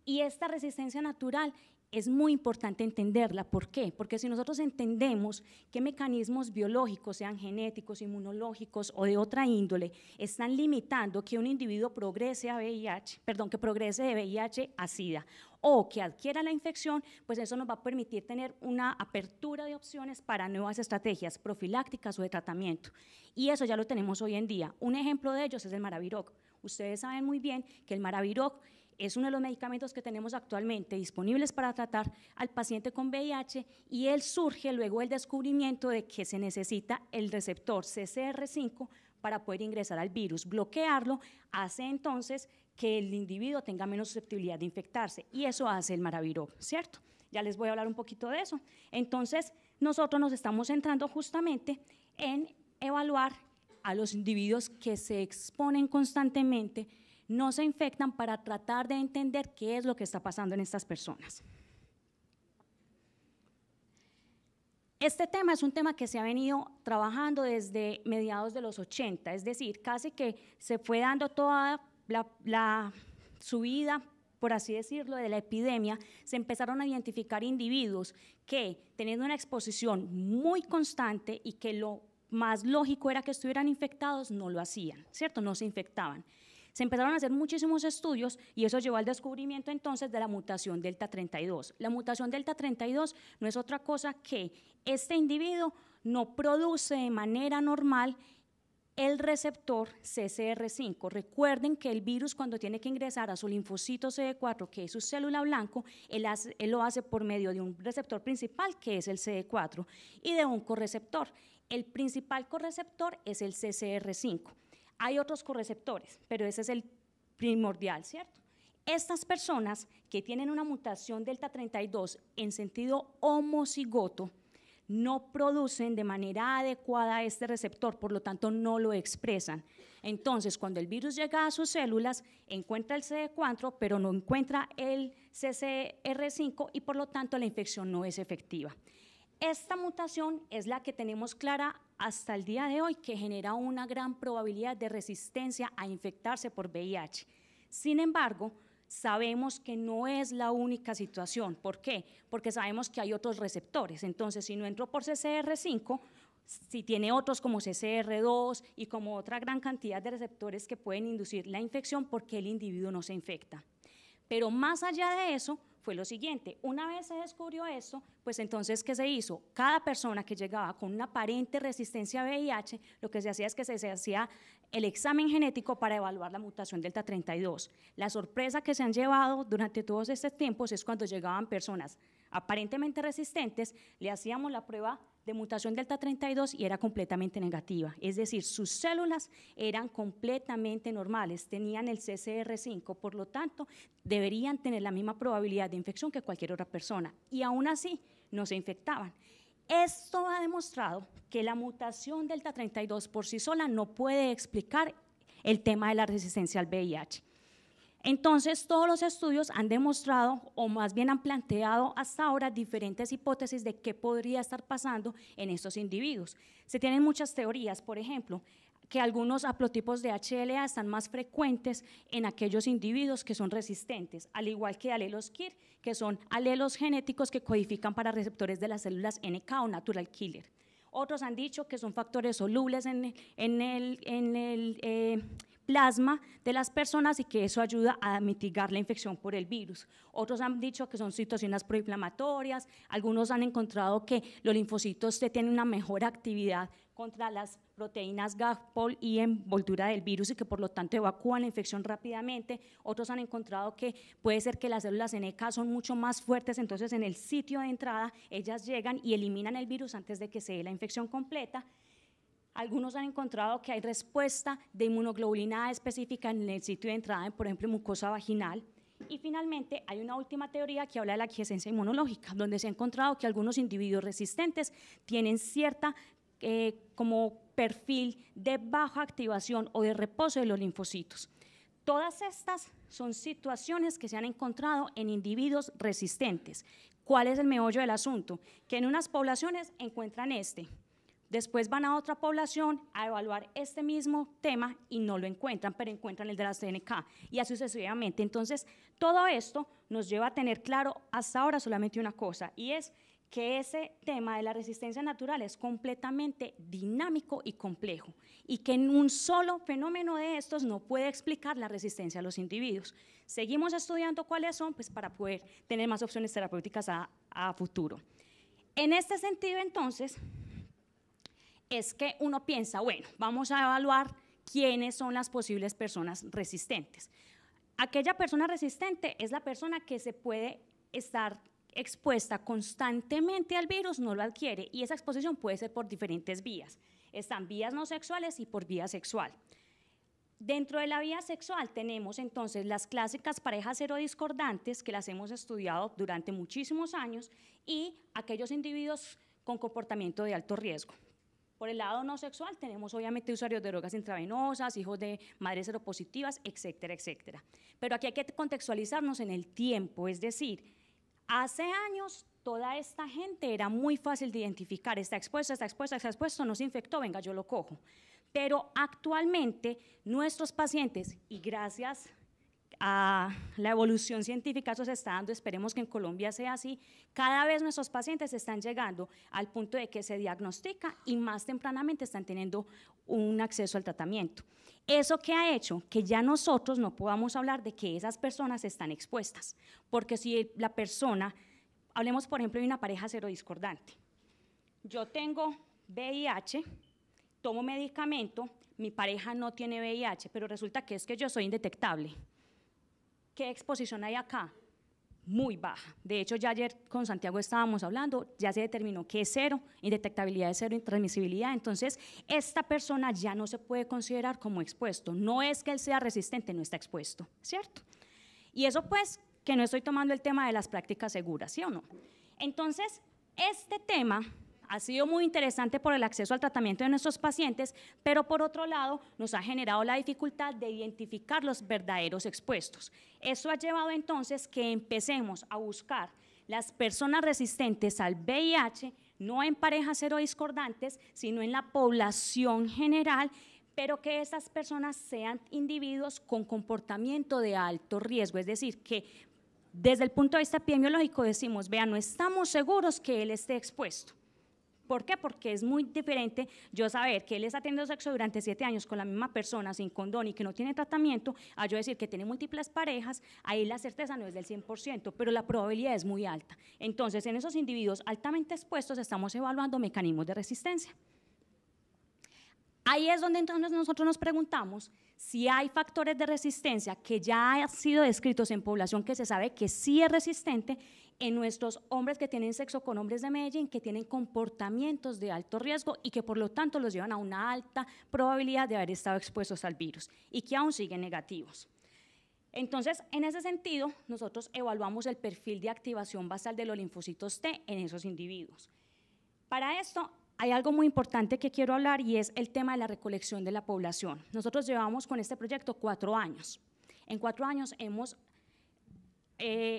Y esta resistencia natural es muy importante entenderla. ¿Por qué? Porque si nosotros entendemos qué mecanismos biológicos, sean genéticos, inmunológicos o de otra índole, están limitando que un individuo progrese que progrese de VIH a SIDA o que adquiera la infección, pues eso nos va a permitir tener una apertura de opciones para nuevas estrategias profilácticas o de tratamiento. Y eso ya lo tenemos hoy en día. Un ejemplo de ellos es el Maraviroc. Ustedes saben muy bien que el Maraviroc es uno de los medicamentos que tenemos actualmente disponibles para tratar al paciente con VIH y él surge luego del descubrimiento de que se necesita el receptor CCR5 para poder ingresar al virus. Bloquearlo hace entonces que el individuo tenga menos susceptibilidad de infectarse y eso hace el Maraviroc, ¿cierto? Ya les voy a hablar un poquito de eso. Entonces, nosotros nos estamos centrando justamente en evaluar a los individuos que se exponen constantemente, no se infectan, para tratar de entender qué es lo que está pasando en estas personas. Este tema es un tema que se ha venido trabajando desde mediados de los 80, es decir, casi que se fue dando toda la subida, por así decirlo, de la epidemia. Se empezaron a identificar individuos que, teniendo una exposición muy constante y que lo más lógico era que estuvieran infectados, no lo hacían, ¿cierto? No se infectaban. Se empezaron a hacer muchísimos estudios y eso llevó al descubrimiento entonces de la mutación delta 32. La mutación delta 32 no es otra cosa que este individuo no produce de manera normal el receptor CCR5. Recuerden que el virus, cuando tiene que ingresar a su linfocito CD4, que es su célula blanco, él lo hace por medio de un receptor principal, que es el CD4, y de un correceptor. El principal correceptor es el CCR5. Hay otros correceptores, pero ese es el primordial, ¿cierto? Estas personas que tienen una mutación delta 32 en sentido homocigoto no producen de manera adecuada este receptor, por lo tanto no lo expresan. Entonces, cuando el virus llega a sus células, encuentra el CD4, pero no encuentra el CCR5 y por lo tanto la infección no es efectiva. Esta mutación es la que tenemos clara hasta el día de hoy, que genera una gran probabilidad de resistencia a infectarse por VIH. Sin embargo, sabemos que no es la única situación. ¿Por qué? Porque sabemos que hay otros receptores. Entonces, si no entró por CCR5, si tiene otros como CCR2 y como otra gran cantidad de receptores que pueden inducir la infección, porque el individuo no se infecta. Pero más allá de eso, fue lo siguiente: una vez se descubrió esto, pues entonces, ¿qué se hizo? Cada persona que llegaba con una aparente resistencia a VIH, lo que se hacía es que se hacía el examen genético para evaluar la mutación delta 32. La sorpresa que se han llevado durante todos estos tiempos es cuando llegaban personas aparentemente resistentes, le hacíamos la prueba de mutación delta 32 y era completamente negativa, es decir, sus células eran completamente normales, tenían el CCR5, por lo tanto, deberían tener la misma probabilidad de infección que cualquier otra persona, y aún así no se infectaban. Esto ha demostrado que la mutación delta 32 por sí sola no puede explicar el tema de la resistencia al VIH. Entonces, todos los estudios han demostrado, o más bien han planteado hasta ahora, diferentes hipótesis de qué podría estar pasando en estos individuos. Se tienen muchas teorías, por ejemplo, que algunos haplotipos de HLA están más frecuentes en aquellos individuos que son resistentes, al igual que alelos KIR, que son alelos genéticos que codifican para receptores de las células NK o natural killer. Otros han dicho que son factores solubles en el plasma de las personas y que eso ayuda a mitigar la infección por el virus. Otros han dicho que son citocinas proinflamatorias, algunos han encontrado que los linfocitos tienen una mejor actividad contra las proteínas GAG-POL y envoltura del virus y que por lo tanto evacúan la infección rápidamente. Otros han encontrado que puede ser que las células NK son mucho más fuertes, entonces en el sitio de entrada ellas llegan y eliminan el virus antes de que se dé la infección completa. Algunos han encontrado que hay respuesta de inmunoglobulina A específica en el sitio de entrada, por ejemplo, mucosa vaginal. Y finalmente, hay una última teoría que habla de la aquiescencia inmunológica, donde se ha encontrado que algunos individuos resistentes tienen cierta como perfil de baja activación o de reposo de los linfocitos. Todas estas son situaciones que se han encontrado en individuos resistentes. ¿Cuál es el meollo del asunto? Que en unas poblaciones encuentran después van a otra población a evaluar este mismo tema y no lo encuentran, pero encuentran el de la CNK y así sucesivamente. Entonces, todo esto nos lleva a tener claro hasta ahora solamente una cosa, y es que ese tema de la resistencia natural es completamente dinámico y complejo, y que en un solo fenómeno de estos no puede explicar la resistencia a los individuos. Seguimos estudiando cuáles son, pues para poder tener más opciones terapéuticas a futuro. En este sentido, entonces, es que uno piensa, bueno, vamos a evaluar quiénes son las posibles personas resistentes. Aquella persona resistente es la persona que se puede estar expuesta constantemente al virus, no lo adquiere, y esa exposición puede ser por diferentes vías. Están vías no sexuales y por vía sexual. Dentro de la vía sexual tenemos entonces las clásicas parejas serodiscordantes, que las hemos estudiado durante muchísimos años, y aquellos individuos con comportamiento de alto riesgo. Por el lado no sexual tenemos obviamente usuarios de drogas intravenosas, hijos de madres seropositivas, etcétera, etcétera. Pero aquí hay que contextualizarnos en el tiempo, es decir, Hace años, toda esta gente era muy fácil de identificar, está expuesto, no se infectó, venga, yo lo cojo. Pero actualmente nuestros pacientes, y gracias a la evolución científica eso se está dando, esperemos que en Colombia sea así, cada vez nuestros pacientes están llegando al punto de que se diagnostica y más tempranamente están teniendo un acceso al tratamiento. ¿Eso qué ha hecho? Que ya nosotros no podamos hablar de que esas personas están expuestas, porque si la persona, hablemos por ejemplo de una pareja serodiscordante, yo tengo VIH, tomo medicamento, mi pareja no tiene VIH, pero resulta que es que yo soy indetectable. ¿Qué exposición hay acá? Muy baja. De hecho, ya ayer con Santiago estábamos hablando, ya se determinó que es cero, indetectabilidad es cero, intransmisibilidad, entonces esta persona ya no se puede considerar como expuesto. No es que él sea resistente, no está expuesto, ¿cierto? Y eso pues, que no estoy tomando el tema de las prácticas seguras, ¿sí o no? Entonces, este tema ha sido muy interesante por el acceso al tratamiento de nuestros pacientes, pero por otro lado nos ha generado la dificultad de identificar los verdaderos expuestos. Eso ha llevado entonces que empecemos a buscar las personas resistentes al VIH, no en parejas serodiscordantes, sino en la población general, pero que esas personas sean individuos con comportamiento de alto riesgo, es decir, que desde el punto de vista epidemiológico decimos, vean, no estamos seguros que él esté expuesto. ¿Por qué? Porque es muy diferente yo saber que él está teniendo sexo durante 7 años con la misma persona sin condón y que no tiene tratamiento, a yo decir que tiene múltiples parejas, ahí la certeza no es del 100%, pero la probabilidad es muy alta. Entonces, en esos individuos altamente expuestos estamos evaluando mecanismos de resistencia. Ahí es donde entonces nosotros nos preguntamos si hay factores de resistencia que ya han sido descritos en población que se sabe que sí es resistente en nuestros hombres que tienen sexo con hombres de Medellín, que tienen comportamientos de alto riesgo y que por lo tanto los llevan a una alta probabilidad de haber estado expuestos al virus y que aún siguen negativos. Entonces, en ese sentido, nosotros evaluamos el perfil de activación basal de los linfocitos T en esos individuos. Para esto, hay algo muy importante que quiero hablar y es el tema de la recolección de la población. Nosotros llevamos con este proyecto 4 años. En 4 años hemos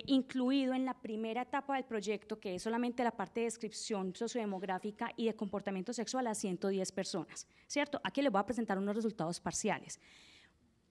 incluido en la primera etapa del proyecto, que es solamente la parte de descripción sociodemográfica y de comportamiento sexual, a 110 personas, ¿cierto? Aquí les voy a presentar unos resultados parciales.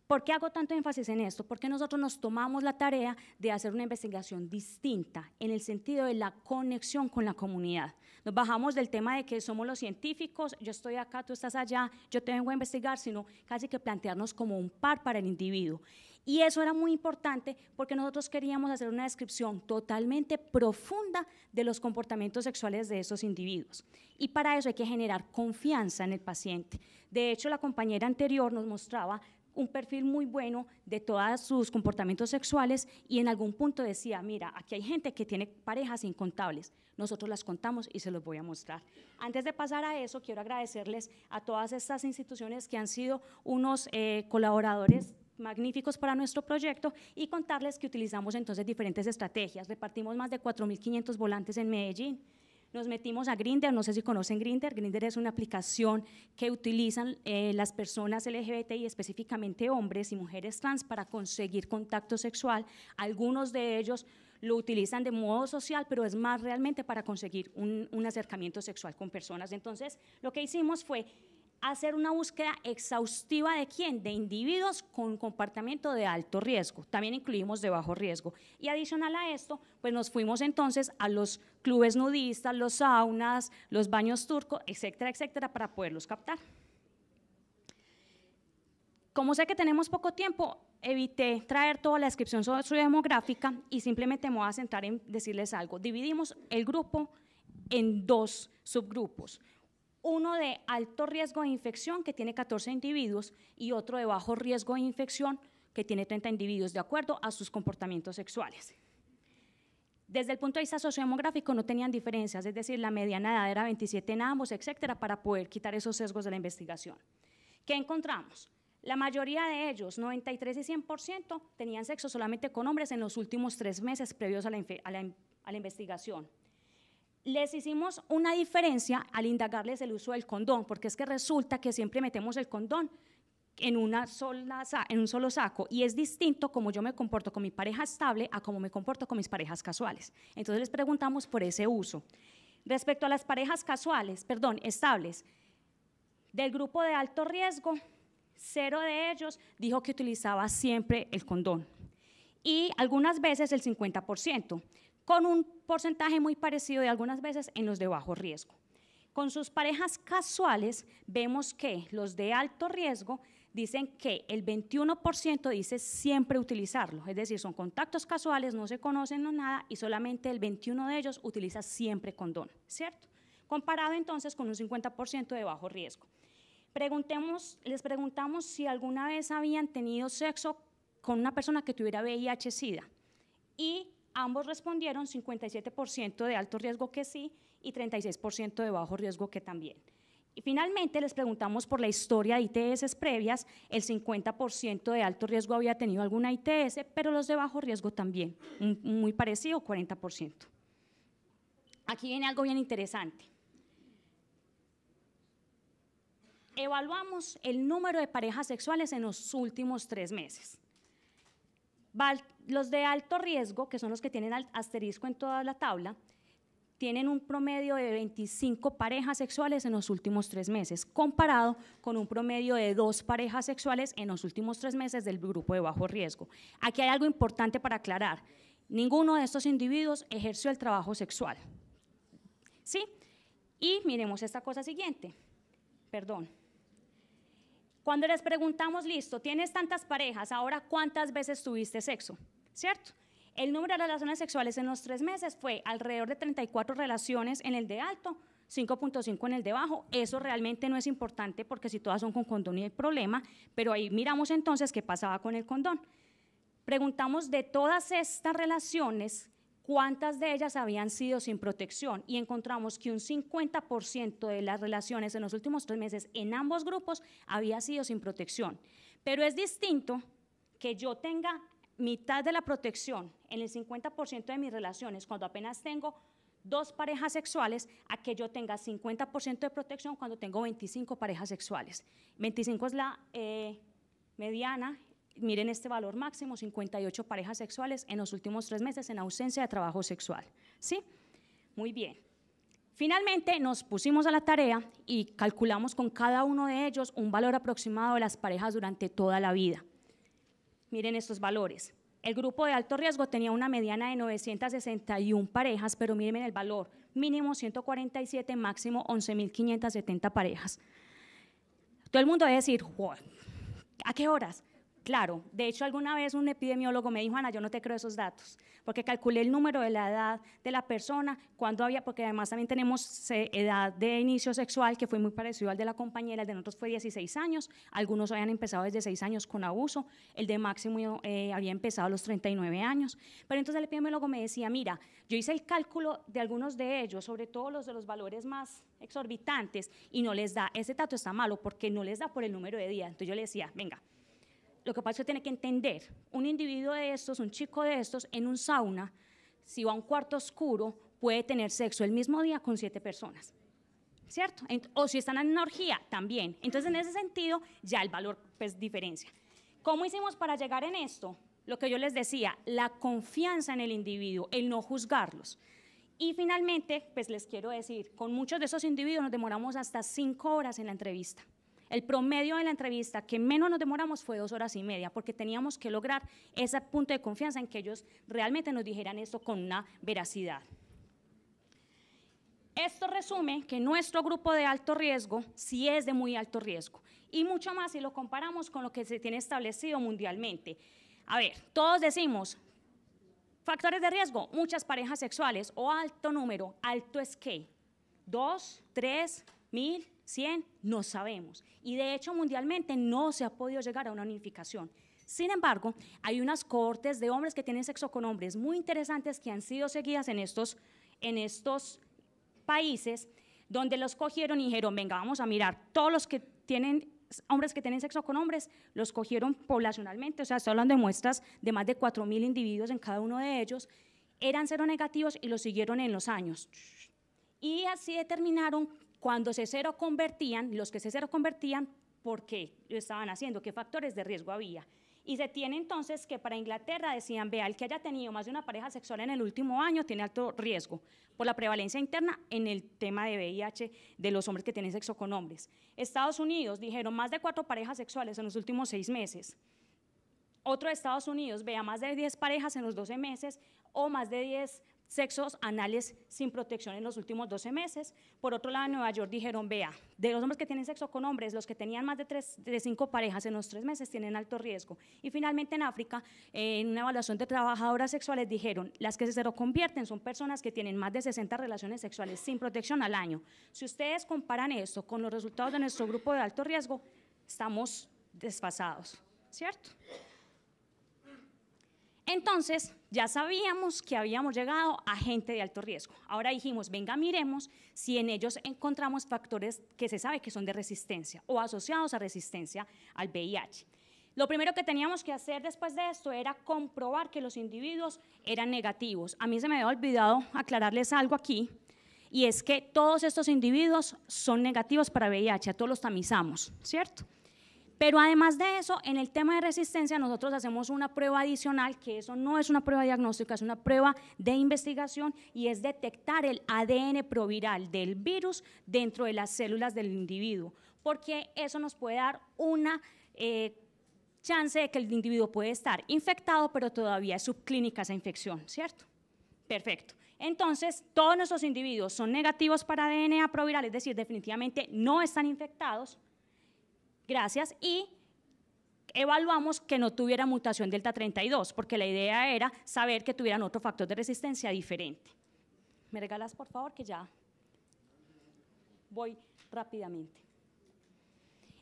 ¿Por qué hago tanto énfasis en esto? Porque nosotros nos tomamos la tarea de hacer una investigación distinta en el sentido de la conexión con la comunidad. Nos bajamos del tema de que somos los científicos, yo estoy acá, tú estás allá, yo te vengo a investigar, sino casi que plantearnos como un par para el individuo. Y eso era muy importante porque nosotros queríamos hacer una descripción totalmente profunda de los comportamientos sexuales de esos individuos. Y para eso hay que generar confianza en el paciente. De hecho, la compañera anterior nos mostraba un perfil muy bueno de todos sus comportamientos sexuales y en algún punto decía, mira, aquí hay gente que tiene parejas incontables, nosotros las contamos y se los voy a mostrar. Antes de pasar a eso, quiero agradecerles a todas estas instituciones que han sido unos colaboradores magníficos para nuestro proyecto y contarles que utilizamos entonces diferentes estrategias. Repartimos más de 4.500 volantes en Medellín. Nos metimos a Grindr, no sé si conocen Grindr. Grindr es una aplicación que utilizan las personas LGBTI, específicamente hombres y mujeres trans, para conseguir contacto sexual. Algunos de ellos lo utilizan de modo social, pero es más realmente para conseguir un acercamiento sexual con personas. Entonces, lo que hicimos fue hacer una búsqueda exhaustiva de quién, de individuos con comportamiento de alto riesgo, también incluimos de bajo riesgo. Y adicional a esto, pues nos fuimos entonces a los clubes nudistas, los saunas, los baños turcos, etcétera, etcétera, para poderlos captar. Como sé que tenemos poco tiempo, evité traer toda la descripción sociodemográfica y simplemente me voy a centrar en decirles algo. Dividimos el grupo en 2 subgrupos. Uno de alto riesgo de infección, que tiene 14 individuos, y otro de bajo riesgo de infección, que tiene 30 individuos, de acuerdo a sus comportamientos sexuales. Desde el punto de vista sociodemográfico no tenían diferencias, es decir, la mediana edad era 27 en ambos, etcétera, para poder quitar esos sesgos de la investigación. ¿Qué encontramos? La mayoría de ellos, 93 y 100%, tenían sexo solamente con hombres en los últimos 3 meses previos a la investigación. Les hicimos una diferencia al indagarles el uso del condón, porque es que resulta que siempre metemos el condón en un solo saco, y es distinto como yo me comporto con mi pareja estable a como me comporto con mis parejas casuales. Entonces les preguntamos por ese uso. Respecto a las parejas estables, del grupo de alto riesgo, 0 de ellos dijo que utilizaba siempre el condón, y algunas veces el 50%, con un porcentaje muy parecido de algunas veces en los de bajo riesgo. Con sus parejas casuales, vemos que los de alto riesgo dicen que el 21% dice siempre utilizarlo, es decir, son contactos casuales, no se conocen, no nada, y solamente el 21% de ellos utiliza siempre condón, ¿cierto? Comparado entonces con un 50% de bajo riesgo. Les preguntamos si alguna vez habían tenido sexo con una persona que tuviera VIH-Sida, y ambos respondieron 57% de alto riesgo que sí y 36% de bajo riesgo que también. Y finalmente les preguntamos por la historia de ITS previas. El 50% de alto riesgo había tenido alguna ITS, pero los de bajo riesgo también, muy parecido, 40%. Aquí viene algo bien interesante. Evaluamos el número de parejas sexuales en los últimos 3 meses. Los de alto riesgo, que son los que tienen asterisco en toda la tabla, tienen un promedio de 25 parejas sexuales en los últimos 3 meses, comparado con un promedio de 2 parejas sexuales en los últimos 3 meses del grupo de bajo riesgo. Aquí hay algo importante para aclarar. Ninguno de estos individuos ejerció el trabajo sexual. ¿Sí? Y miremos esta cosa siguiente. Perdón. Cuando les preguntamos, listo, tienes tantas parejas, ahora ¿cuántas veces tuviste sexo? ¿Cierto? El número de relaciones sexuales en los 3 meses fue alrededor de 34 relaciones en el de alto, 5.5 en el de bajo. Eso realmente no es importante porque si todas son con condón no hay problema, pero ahí miramos entonces qué pasaba con el condón. Preguntamos de todas estas relaciones, cuántas de ellas habían sido sin protección, y encontramos que un 50% de las relaciones en los últimos 3 meses en ambos grupos había sido sin protección. Pero es distinto que yo tenga mitad de la protección en el 50% de mis relaciones cuando apenas tengo 2 parejas sexuales, a que yo tenga 50% de protección cuando tengo 25 parejas sexuales. 25 es la mediana. Miren este valor máximo, 58 parejas sexuales en los últimos 3 meses en ausencia de trabajo sexual. ¿Sí? Muy bien. Finalmente nos pusimos a la tarea y calculamos con cada uno de ellos un valor aproximado de las parejas durante toda la vida. Miren estos valores. El grupo de alto riesgo tenía una mediana de 961 parejas, pero miren el valor, mínimo 147, máximo 11.570 parejas. Todo el mundo debe decir, wow, ¿a qué horas? Claro, de hecho alguna vez un epidemiólogo me dijo, Ana, yo no te creo esos datos, porque calculé el número de la edad de la persona, cuando había, porque además también tenemos edad de inicio sexual, que fue muy parecido al de la compañera, el de nosotros fue 16 años, algunos habían empezado desde 6 años con abuso, el de máximo había empezado a los 39 años, pero entonces el epidemiólogo me decía, mira, yo hice el cálculo de algunos de ellos, sobre todo los de los valores más exorbitantes, y no les da, ese dato está malo, porque no les da por el número de días. Entonces yo le decía, venga, lo que pasa es que tiene que entender, un individuo de estos, un chico de estos, en un sauna, si va a un cuarto oscuro, puede tener sexo el mismo día con 7 personas, ¿cierto? O si están en una orgía, también. Entonces, en ese sentido, ya el valor, pues, diferencia. ¿Cómo hicimos para llegar en esto? Lo que yo les decía, la confianza en el individuo, el no juzgarlos. Y finalmente, pues, les quiero decir, con muchos de esos individuos nos demoramos hasta 5 horas en la entrevista. El promedio de la entrevista que menos nos demoramos fue 2 horas y media, porque teníamos que lograr ese punto de confianza en que ellos realmente nos dijeran esto con una veracidad. Esto resume que nuestro grupo de alto riesgo sí es de muy alto riesgo, y mucho más si lo comparamos con lo que se tiene establecido mundialmente. A ver, todos decimos, factores de riesgo, muchas parejas sexuales, o alto número, alto es ¿qué? 2, 3, 1000, 100, no sabemos, y de hecho mundialmente no se ha podido llegar a una unificación. Sin embargo, hay unas cohortes de hombres que tienen sexo con hombres muy interesantes que han sido seguidas en estos países, donde los cogieron y dijeron, venga, vamos a mirar todos los que tienen, hombres que tienen sexo con hombres, los cogieron poblacionalmente, o sea, estoy hablando de muestras de más de 4.000 individuos en cada uno de ellos, eran seronegativos y los siguieron en los años. Y así determinaron cuando se seroconvertían, los que se seroconvertían por qué lo estaban haciendo, qué factores de riesgo había. Y se tiene entonces que para Inglaterra decían, vea, el que haya tenido más de una pareja sexual en el último año tiene alto riesgo por la prevalencia interna en el tema de VIH de los hombres que tienen sexo con hombres. Estados Unidos dijeron más de 4 parejas sexuales en los últimos 6 meses. Otro de Estados Unidos, vea, más de 10 parejas en los 12 meses o más de 10 sexos anales sin protección en los últimos 12 meses. Por otro lado, en Nueva York dijeron, vea, de los hombres que tienen sexo con hombres, los que tenían más de 5 parejas en los 3 meses tienen alto riesgo. Y finalmente en África, en una evaluación de trabajadoras sexuales, dijeron, las que se seroconvierten son personas que tienen más de 60 relaciones sexuales sin protección al año. Si ustedes comparan esto con los resultados de nuestro grupo de alto riesgo, estamos desfasados, ¿cierto? Entonces, ya sabíamos que habíamos llegado a gente de alto riesgo. Ahora dijimos, venga, miremos si en ellos encontramos factores que se sabe que son de resistencia o asociados a resistencia al VIH. Lo primero que teníamos que hacer después de esto era comprobar que los individuos eran negativos. A mí se me había olvidado aclararles algo aquí, y es que todos estos individuos son negativos para VIH, a todos los tamizamos, ¿cierto? Pero además de eso, en el tema de resistencia nosotros hacemos una prueba adicional, que eso no es una prueba diagnóstica, es una prueba de investigación, y es detectar el ADN proviral del virus dentro de las células del individuo, porque eso nos puede dar una chance de que el individuo puede estar infectado, pero todavía es subclínica esa infección, ¿cierto? Perfecto. Entonces, todos nuestros individuos son negativos para DNA proviral, es decir, definitivamente no están infectados. Gracias, y evaluamos que no tuviera mutación delta 32, porque la idea era saber que tuvieran otro factor de resistencia diferente. ¿Me regalas, por favor, que ya voy rápidamente?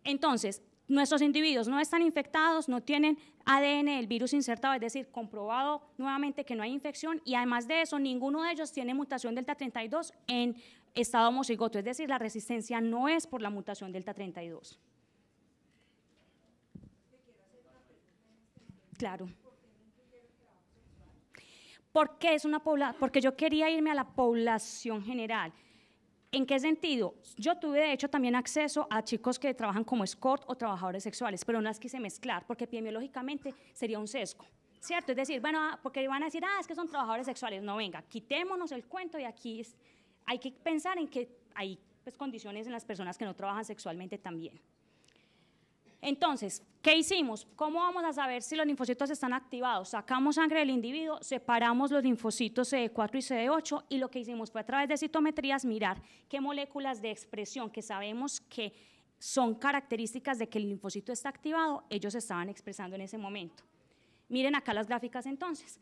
Entonces, nuestros individuos no están infectados, no tienen ADN del virus insertado, es decir, comprobado nuevamente que no hay infección, y además de eso, ninguno de ellos tiene mutación delta 32 en estado homocigoto, es decir, la resistencia no es por la mutación delta 32. Claro. Porque yo quería irme a la población general. ¿En qué sentido? Yo tuve de hecho también acceso a chicos que trabajan como escort o trabajadores sexuales, pero no las quise mezclar porque epidemiológicamente sería un sesgo, ¿cierto? Es decir, bueno, porque van a decir, es que son trabajadores sexuales. No, venga, quitémonos el cuento, y aquí hay que pensar en que hay pues, condiciones en las personas que no trabajan sexualmente también. Entonces, ¿qué hicimos? ¿Cómo vamos a saber si los linfocitos están activados? Sacamos sangre del individuo, separamos los linfocitos CD4 y CD8, y lo que hicimos fue a través de citometrías mirar qué moléculas de expresión que sabemos que son características de que el linfocito está activado, ellos estaban expresando en ese momento. Miren acá las gráficas entonces.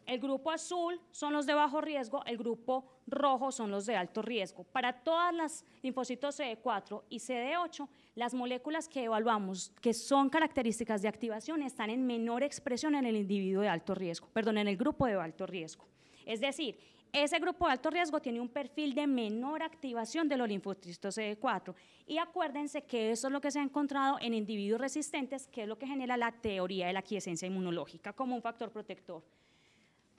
El grupo azul son los de bajo riesgo, el grupo rojo son los de alto riesgo. Para todas las linfocitos CD4 y CD8, las moléculas que evaluamos que son características de activación están en menor expresión en el individuo de alto riesgo, perdón, en el grupo de alto riesgo. Es decir, ese grupo de alto riesgo tiene un perfil de menor activación de los linfocitos CD4. Y acuérdense que eso es lo que se ha encontrado en individuos resistentes, que es lo que genera la teoría de la aquiescencia inmunológica como un factor protector.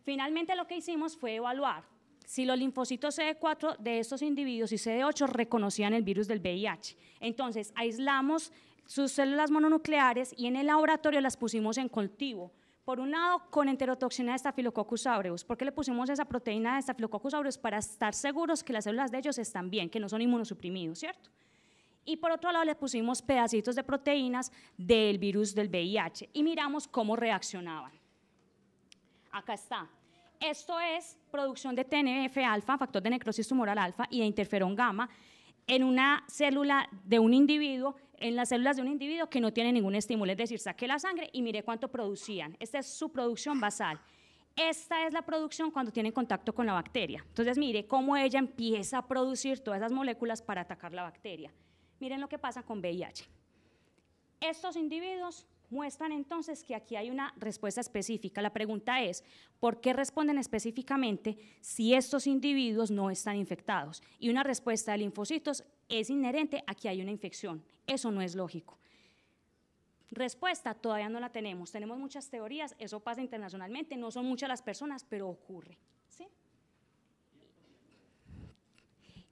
Finalmente lo que hicimos fue evaluar si los linfocitos CD4 de estos individuos y CD8 reconocían el virus del VIH. Entonces aislamos sus células mononucleares y en el laboratorio las pusimos en cultivo. Por un lado, con enterotoxina de Staphylococcus aureus. ¿Por qué le pusimos esa proteína de Staphylococcus aureus? Para estar seguros que las células de ellos están bien, que no son inmunosuprimidos, ¿cierto? Y por otro lado, le pusimos pedacitos de proteínas del virus del VIH y miramos cómo reaccionaban. Acá está. Esto es producción de TNF-alfa, factor de necrosis tumoral alfa, y de interferón gamma en una célula de un individuo, en las células de un individuo que no tiene ningún estímulo, es decir, saqué la sangre y miré cuánto producían. Esta es su producción basal. Esta es la producción cuando tienen contacto con la bacteria. Entonces, mire cómo ella empieza a producir todas esas moléculas para atacar la bacteria. Miren lo que pasa con VIH. Estos individuos muestran entonces que aquí hay una respuesta específica. La pregunta es, ¿por qué responden específicamente si estos individuos no están infectados? Y una respuesta de linfocitos es inherente a que hay una infección. Eso no es lógico. Respuesta todavía no la tenemos. Tenemos muchas teorías, eso pasa internacionalmente, no son muchas las personas, pero ocurre, ¿sí?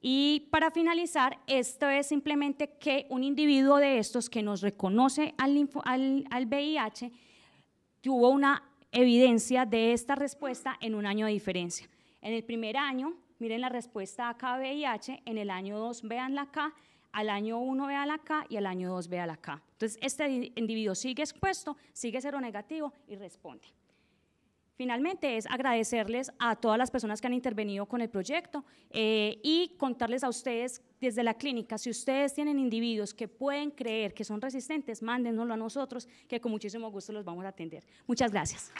Y para finalizar, esto es simplemente que un individuo de estos que nos reconoce al VIH tuvo una evidencia de esta respuesta en un año de diferencia. En el primer año, miren la respuesta acá VIH, en el año 2 véanla acá, al año 1 véanla acá y al año 2 véanla acá. Entonces, este individuo sigue expuesto, sigue seronegativo y responde. Finalmente, es agradecerles a todas las personas que han intervenido con el proyecto y contarles a ustedes desde la clínica, si ustedes tienen individuos que pueden creer que son resistentes, mándennoslo a nosotros, que con muchísimo gusto los vamos a atender. Muchas gracias.